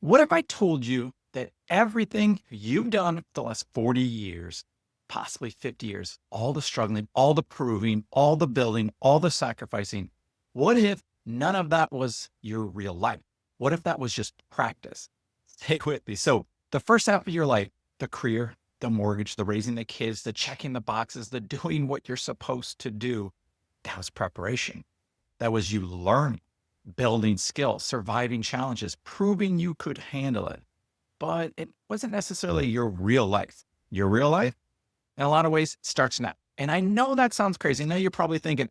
What if I told you that everything you've done for the last 40 years, possibly 50 years, all the struggling, all the proving, all the building, all the sacrificing, what if none of that was your real life? What if that was just practice? Stay with me. So the first half of your life, the career, the mortgage, the raising the kids, the checking the boxes, the doing what you're supposed to do, that was preparation. That was you learning, building skills, surviving challenges, proving you could handle it. But it wasn't necessarily your real life. Your real life, in a lot of ways, starts now. And I know that sounds crazy. Now you're probably thinking,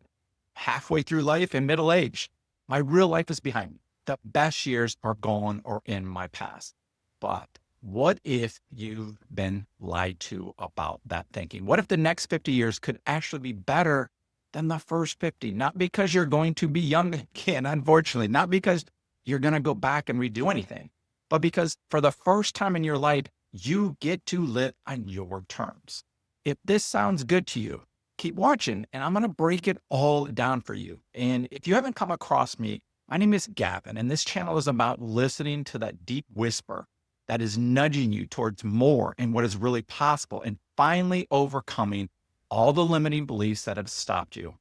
halfway through life and middle age, my real life is behind me. The best years are gone or in my past. But what if you've been lied to about that thinking? What if the next 50 years could actually be better than the first 50? Not because you're going to be young again, unfortunately, not because you're going to go back and redo anything, but because for the first time in your life, you get to live on your terms. If this sounds good to you, keep watching and I'm going to break it all down for you. And if you haven't come across me, my name is Gavin, and this channel is about listening to that deep whisper that is nudging you towards more and what is really possible and finally overcoming all the limiting beliefs that have stopped you.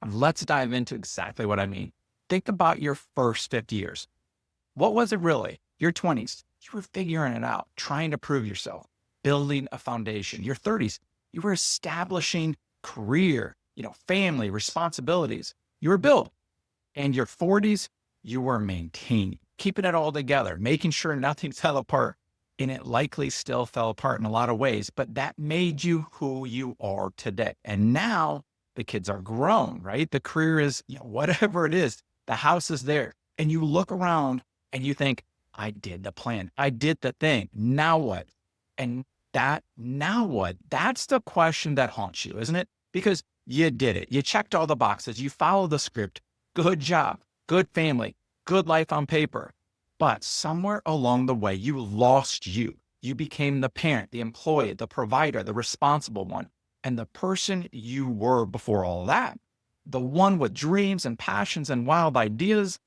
And let's dive into exactly what I mean. Think about your first 50 years. What was it really? Your 20s, you were figuring it out, trying to prove yourself, building a foundation. Your 30s, you were establishing career, family, responsibilities. You were built. And your 40s, you were maintaining, keeping it all together, making sure nothing fell apart. And it likely still fell apart in a lot of ways, but that made you who you are today. And now the kids are grown, right? The career is, whatever it is, the house is there. And you look around and you think, I did the plan. I did the thing. Now what? And now what? That's the question that haunts you, isn't it? Because you did it. You checked all the boxes. You followed the script. Good job, good family, good life on paper. But somewhere along the way, you lost you. You became the parent, the employee, the provider, the responsible one. And the person you were before all that, the one with dreams and passions and wild ideas,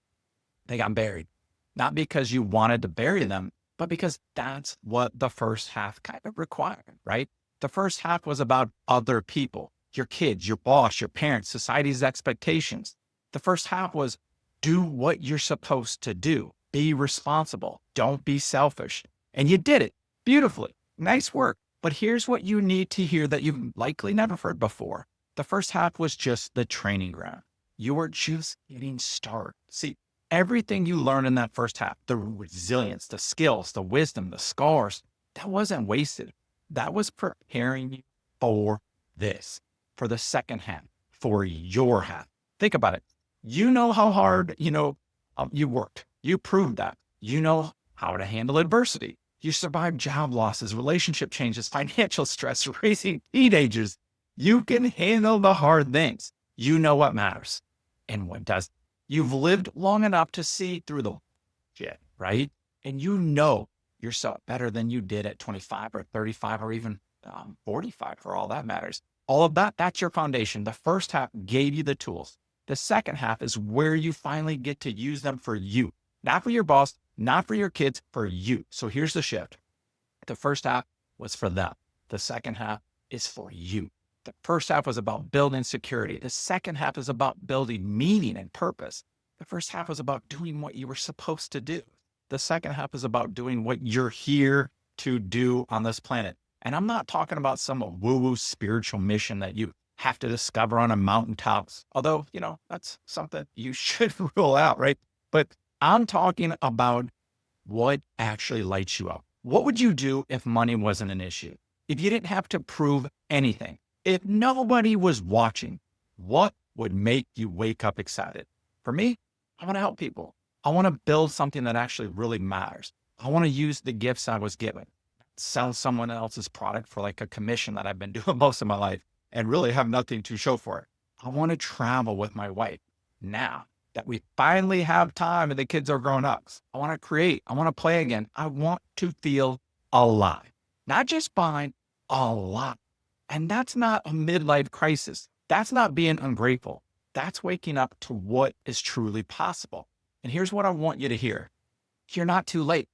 they got buried. Not because you wanted to bury them, but because that's what the first half kind of required, right? The first half was about other people, your kids, your boss, your parents, society's expectations. The first half was do what you're supposed to do. Be responsible. Don't be selfish. And you did it beautifully. Nice work. But here's what you need to hear that you've likely never heard before. The first half was just the training ground. You were just getting started. See, everything you learned in that first half, the resilience, the skills, the wisdom, the scars, that wasn't wasted. That was preparing you for this, for the second half, for your half. Think about it. You know how hard, you worked. You proved that. You know how to handle adversity. You survived job losses, relationship changes, financial stress, raising teenagers. You can handle the hard things. You know what matters and what doesn't. You've lived long enough to see through the shit, right? And you know yourself better than you did at 25 or 35 or even 45 for all that matters. All of that, that's your foundation. The first half gave you the tools. The second half is where you finally get to use them for you, not for your boss, not for your kids, for you. So here's the shift. The first half was for them. The second half is for you. The first half was about building security. The second half is about building meaning and purpose. The first half was about doing what you were supposed to do. The second half is about doing what you're here to do on this planet. And I'm not talking about some woo-woo spiritual mission that you have to discover on a mountaintop. Although, that's something you should rule out, right? But I'm talking about what actually lights you up. What would you do if money wasn't an issue? If you didn't have to prove anything? If nobody was watching, what would make you wake up excited? For me, I want to help people. I want to build something that actually really matters. I want to use the gifts I was given, sell someone else's product for like a commission that I've been doing most of my life and really have nothing to show for it. I want to travel with my wife now that we finally have time and the kids are grown up. I want to create. I want to play again. I want to feel alive, not just fine, alive. And that's not a midlife crisis. That's not being ungrateful. That's waking up to what is truly possible. And here's what I want you to hear. You're not too late.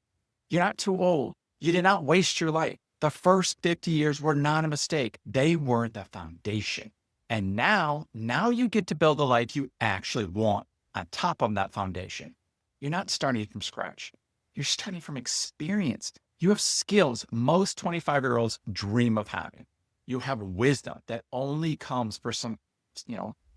You're not too old. You did not waste your life. The first 50 years were not a mistake. They were the foundation. And now you get to build the life you actually want on top of that foundation. You're not starting from scratch. You're starting from experience. You have skills most 25-year-olds dream of having. You have wisdom that only comes for some,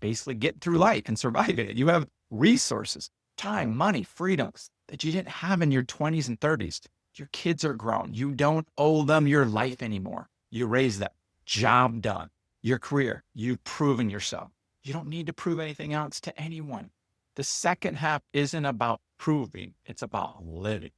basically getting through life and surviving it. You have resources, time, money, freedoms that you didn't have in your 20s and 30s. Your kids are grown. You don't owe them your life anymore. You raise them. Job done. Your career, you've proven yourself. You don't need to prove anything else to anyone. The second half isn't about proving, it's about living.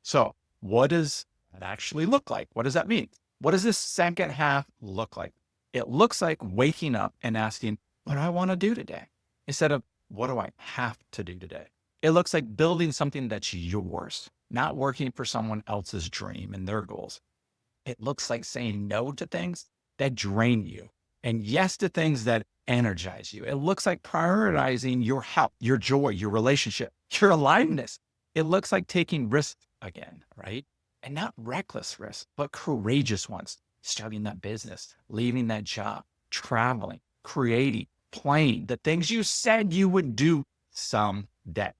So what does that actually look like? What does that mean? What does this second half look like? It looks like waking up and asking, what do I want to do today? Instead of, what do I have to do today? It looks like building something that's yours, not working for someone else's dream and their goals. It looks like saying no to things that drain you and yes to things that energize you. It looks like prioritizing your health, your joy, your relationship, your aliveness. It looks like taking risks again, right? And not reckless risks, but courageous ones. Starting that business, leaving that job, traveling, creating, playing, the things you said you would do someday.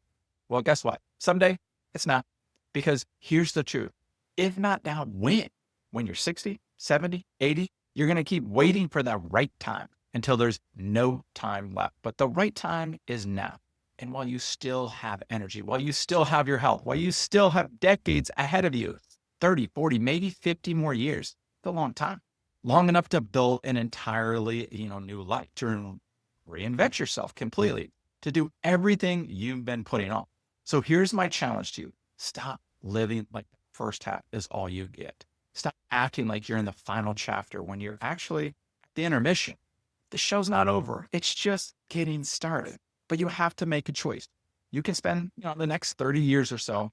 Well, guess what? Someday it's not. Because here's the truth. If not now, when? When you're 60, 70, 80, you're going to keep waiting for that right time until there's no time left. But the right time is now. And while you still have energy, while you still have your health, while you still have decades ahead of you, 30, 40, maybe 50 more years, it's a long time, long enough to build an entirely, new life, to reinvent yourself completely, to do everything you've been putting off. So here's my challenge to you. Stop living like the first half is all you get. Stop acting like you're in the final chapter when you're actually at the intermission. The show's not over. It's just getting started. But you have to make a choice. You can spend, the next 30 years or so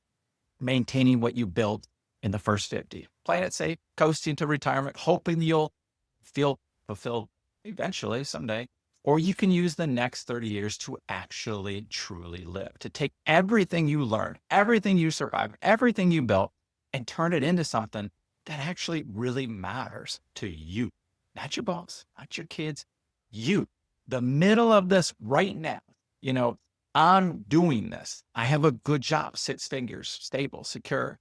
maintaining what you built in the first 50. Playing it safe, coasting to retirement, hoping you'll feel fulfilled eventually someday. Or you can use the next 30 years to actually truly live, to take everything you learned, everything you survived, everything you built, and turn it into something that actually really matters to you. Not your boss, not your kids, you. The middle of this right now, I'm doing this. I have a good job, 6 figures, stable, secure,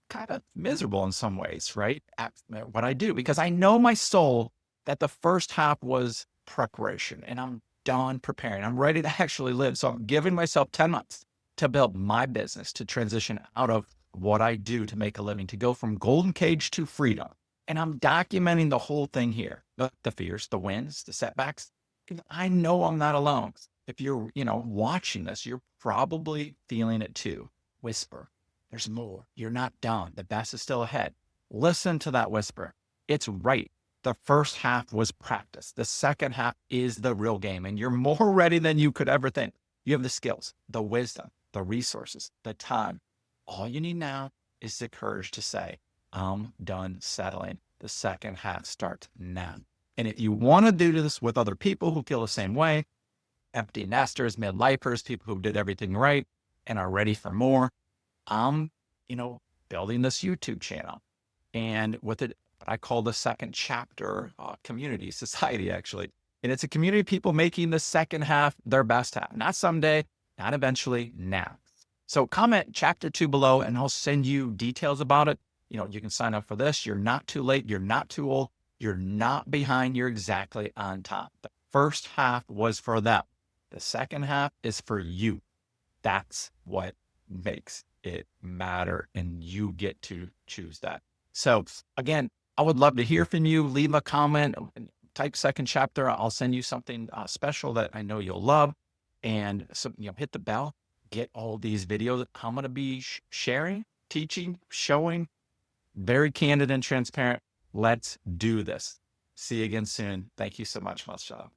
kind of miserable in some ways, right? At what I do, because I know my soul that the first half was preparation and I'm done preparing. I'm ready to actually live. So I'm giving myself 10 months to build my business, to transition out of what I do to make a living, to go from golden cage to freedom. And I'm documenting the whole thing here, the fears, the wins, the setbacks. I know I'm not alone. If you're, watching this, you're probably feeling it too. Whisper, there's more. You're not done. The best is still ahead. Listen to that whisper. It's right. The first half was practice. The second half is the real game, and you're more ready than you could ever think. You have the skills, the wisdom, the resources, the time. All you need now is the courage to say, I'm done settling. The second half starts now. And if you want to do this with other people who feel the same way, empty nesters, midlifers, people who did everything right and are ready for more, I'm, building this YouTube channel. And with it, what I call the second chapter community, society, actually. And it's a community of people making the second half their best half. Not someday, not eventually, now. So comment chapter 2 below and I'll send you details about it. You can sign up for this. You're not too late. You're not too old. You're not behind. You're exactly on top. The first half was for them. The second half is for you. That's what makes it matter. And you get to choose that. So again, I would love to hear from you. Leave a comment, type second chapter. I'll send you something special that I know you'll love. And so, hit the bell, get all these videos that I'm going to be sharing, teaching, showing, very candid and transparent. Let's do this. See you again soon. Thank you so much, Masha.